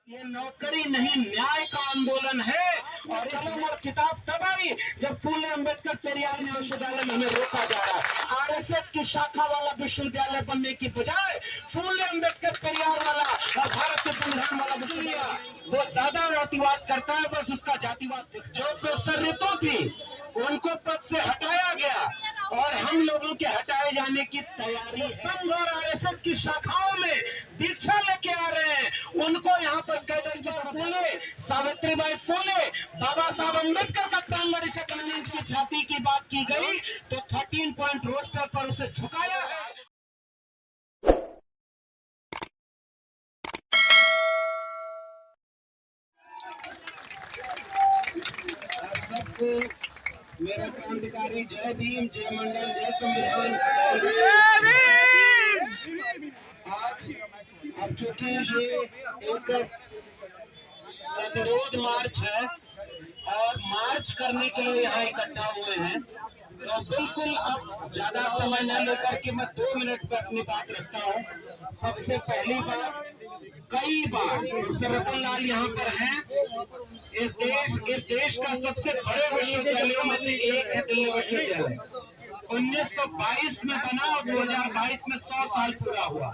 ये नौकरी नहीं न्याय का आंदोलन है। और कलम और किताब तब आई जब फूले अम्बेडकर पेरियार विश्वविद्यालय में हमें रोका जा रहा है। आरएसएस की शाखा वाला विश्वविद्यालय बनने की बजाय फूले अम्बेडकर पेरियार वाला और भारत के संविधान वाला विश्वविद्यालय वो ज्यादा जातिवाद करता है, बस उसका जातिवाद। जो प्रोफेसर ऋतु थी उनको पद से हटाया गया और हम लोगों के हटाए जाने की तैयारी। संघ और आरएसएस की शाखाओं में दीक्षा लेके आ रहे हैं, उनको यहाँ पर कैडर की फूले, सावित्रीबाई फूले, बाबा साहब अम्बेडकर का प्रांगण से 5 इंच की छाती की बात की गई तो 13 पॉइंट रोस्टर पर उसे झुकाया है। आप सबको मेरा क्रांतिकारी जय भीम, जय मंडल, जय संविधान। आज अब चूंकि ये एक प्रतिरोध मार्च है और मार्च करने के लिए यहाँ इकट्ठा हुए हैं, तो बिल्कुल अब ज्यादा समय न लेकर के मैं 2 मिनट पर अपनी बात रखता हूँ। सबसे पहली बात, कई बार प्रोफेसर रतन लाल यहाँ पर हैं। इस देश का सबसे बड़े विश्वविद्यालयों में से एक है दिल्ली विश्वविद्यालय। 1922 में बना और 2022 में 100 साल पूरा हुआ।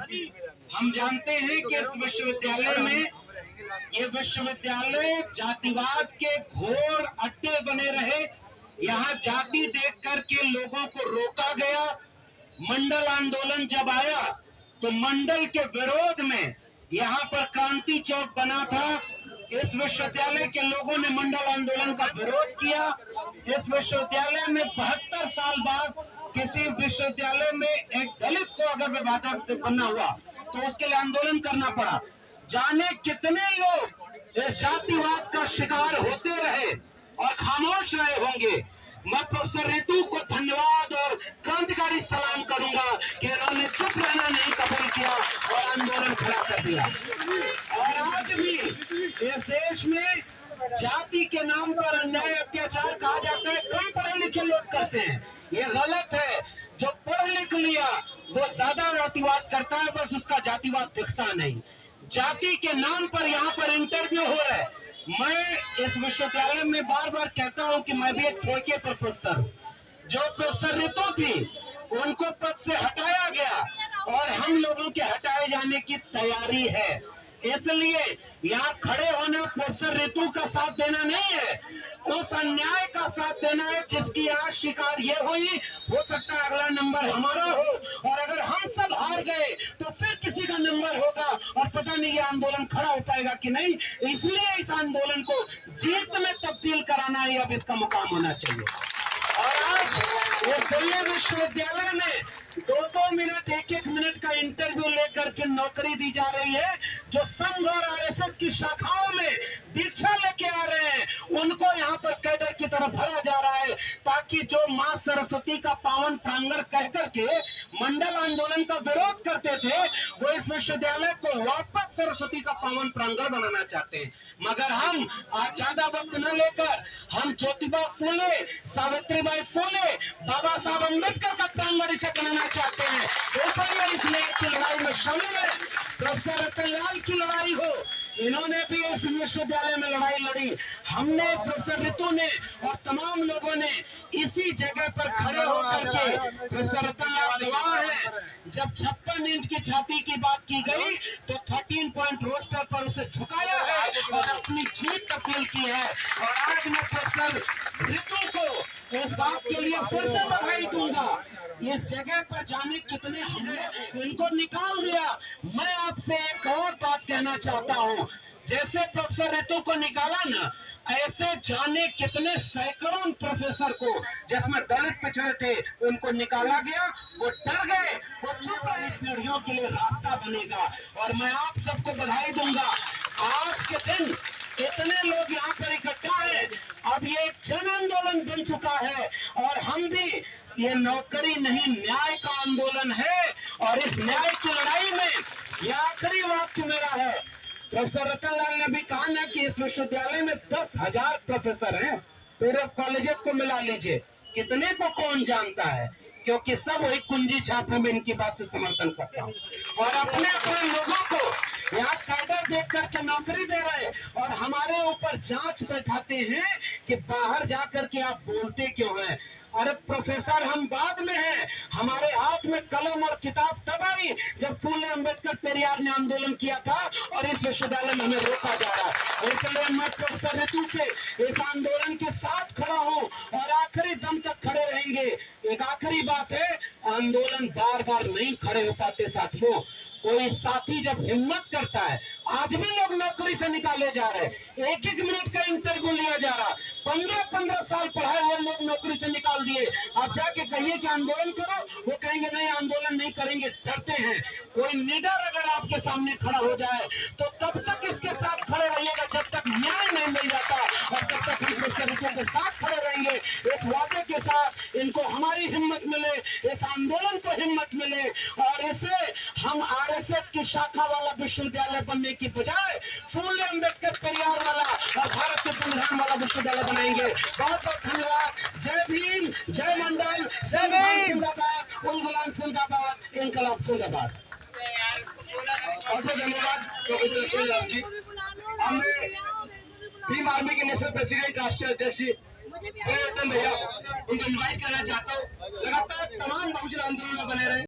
हम जानते हैं कि इस विश्वविद्यालय में ये विश्वविद्यालय जातिवाद के घोर अड्डे बने रहे। यहाँ जाति देख करके लोगों को रोका गया। मंडल आंदोलन जब आया तो मंडल के विरोध में यहाँ पर क्रांति चौक बना था। इस विश्वविद्यालय के लोगों ने मंडल आंदोलन का विरोध किया। इस विश्वविद्यालय में 72 साल बाद किसी विश्वविद्यालय में एक दलित को अगर विभाजक बनना हुआ तो उसके लिए आंदोलन करना पड़ा। जाने कितने लोग इस जातिवाद का शिकार होते रहे और खामोश रहे होंगे। मैं प्रोफेसर ऋतु को धन्यवाद और क्रांतिकारी सलाम करूंगा कि इन्होंने चुप रहना नहीं कबूल किया और आंदोलन खड़ा कर दिया। और आज भी इस देश में जाति के नाम पर अन्याय अत्याचार कहा जाता है, कम पढ़े लिखे लोग करते हैं। ये गलत है। जो पढ़ लिख लिया वो ज्यादा जातिवाद करता है, बस उसका जातिवाद दिखता नहीं। जाति के नाम पर यहाँ पर इंटरव्यू हो रहा है। मैं इस विश्वविद्यालय में बार बार कहता हूं कि मैं भी एक ठेके पर प्रोफेसर हूं। जो प्रोफेसर ऋतु थी उनको पद से हटाया गया और हम लोगों के हटाए जाने की तैयारी है। इसलिए यहाँ खड़े होना प्रोफेसर ऋतु का साथ देना नहीं है, उस अन्याय का साथ देना है जिसकी आज शिकार ये हुई। हो सकता है अगला नंबर हमारा हो और अगर हम सब हार गए तो फिर किसी का नंबर होगा और पता नहीं ये आंदोलन खड़ा हो पाएगा कि नहीं। इसलिए इस आंदोलन को जीत में तब्दील कराना ही अब इसका मुकाम होना चाहिए। और आज ये दिल्ली विश्वविद्यालय में 2-2 मिनट 1-1 मिनट का इंटरव्यू लेकर के नौकरी दी जा रही है। जो संघ और आरएसएस की शाखाओं में दीक्षा लेके आ रहे हैं उनको यहाँ पर कैडर की तरफ भरा जा रहा है, ताकि जो मां सरस्वती का पावन प्रांगण कह करके मंडल आंदोलन का विरोध करते थे वो इस विश्वविद्यालय को वापस सरस्वती का पावन प्रांगण बनाना चाहते हैं। मगर हम आज ज्यादा वक्त न लेकर हम ज्योतिबा फूले, सावित्रीबाई फूले, बाबा साहब अम्बेडकर का प्रांगण इसे बनाना चाहते हैं। ऊपर इस लेख की लड़ाई में शामिल है। प्रोफेसर रतन लाल की लड़ाई हो, इन्होंने भी इस विश्वविद्यालय में लड़ाई लड़ी। हमने, प्रोफेसर ऋतु ने और तमाम लोगों ने इसी जगह पर खड़े होकर के, प्रोफेसर रतन लाल गवाह है, जब 56 इंच की छाती की बात की गई तो 13 पॉइंट रोस्टर पर उसे झुकाया है और अपनी जीत तब्दील की है। और आज मैं प्रोफेसर ऋतु को इस बात के लिए फिर से बधाई दूंगा। इस जगह पर जाने कितने हमले उनको निकाल दिया। मैं आपसे एक और बात कहना चाहता हूँ, जैसे प्रोफेसर ऋतु को निकाला ना, ऐसे जाने कितने सैकड़ों प्रोफेसर को जिसमें दलित पिछड़े थे उनको निकाला गया। वो डर गए, वो चुप रहे। पीढ़ियों के लिए रास्ता बनेगा और मैं आप सबको बधाई दूंगा। आज के दिन इतने लोग यहाँ पर इकट्ठा हैं, अब ये एक जन आंदोलन बन चुका है और हम भी, ये नौकरी नहीं न्याय का आंदोलन है। और इस न्याय की लड़ाई में ये आखिरी वाक्य मेरा है। प्रोफेसर रतन लाल ने भी कहा ना कि इस विश्वविद्यालय में 10,000 प्रोफेसर हैं। पूरे कॉलेजेस को मिला लीजिए, कितने को कौन जानता है, क्योंकि सब वही कुंजी छापे में इनकी बात से समर्थन करता हूँ। और अपने अपने लोगों को या कैडर देख करके नौकरी दे रहे और हमारे ऊपर जांच बैठाते हैं कि बाहर जाकर के आप बोलते क्यों हैं। अरे प्रोफेसर हम बाद में हैं, हमारे हाथ में कलम और किताब तब आई जब फूले अम्बेडकर पेरियार ने आंदोलन किया था और इस विश्वविद्यालय में हमें रोका जा रहा है। इसलिए मैं प्रोफेसर ऋतु के इस आंदोलन के साथ खड़ा हूं और आखिरी दम तक खड़े रहेंगे। एक आखिरी बात है, आंदोलन बार बार नहीं खड़े हो पाते साथियों। कोई साथी जब हिम्मत करता है, आज भी लोग नौकरी से निकाले जा रहे हैं, एक एक मिनट का इंटरव्यू लिया जा रहा, 15-15 साल पढ़ाए हुए लोग नौकरी से निकाल दिए। आप जाके कहिए कि आंदोलन करो, वो कहेंगे नहीं आंदोलन नहीं करेंगे, डरते हैं। कोई निडर अगर आपके सामने खड़ा हो जाए तो तब तक इसके साथ खड़े रहिएगा जब तक न्याय नहीं मिल जाता, और तब तक हम प्रोफेसरों के साथ खड़े रहेंगे इस वादे के साथ इनको हमारी हिम्मत मिले, इस आंदोलन को हिम्मत मिले और इसे हम आरएसएस की शाखा वाला विश्वविद्यालय बनने की बजाय फूले अम्बेडकर पेरियार वाला और भारत के संविधान वाला विश्वविद्यालय बनाएंगे। बहुत बहुत धन्यवाद। जय भीम, जय मंडल, संविधान जिंदाबाद, उल गुलाम जिंदाबाद, इनकलाब जिंदाबाद। बहुत बहुत धन्यवाद प्रोफेसर लक्ष्मीलाल जी। हमें भीम आर्मी के नेशनल प्रेसिडेंट राष्ट्रीय अध्यक्ष भैया उनको इन्वाइट करना चाहता हूँ। लगातार तमाम बहुजन आंदोलन में बने रहे।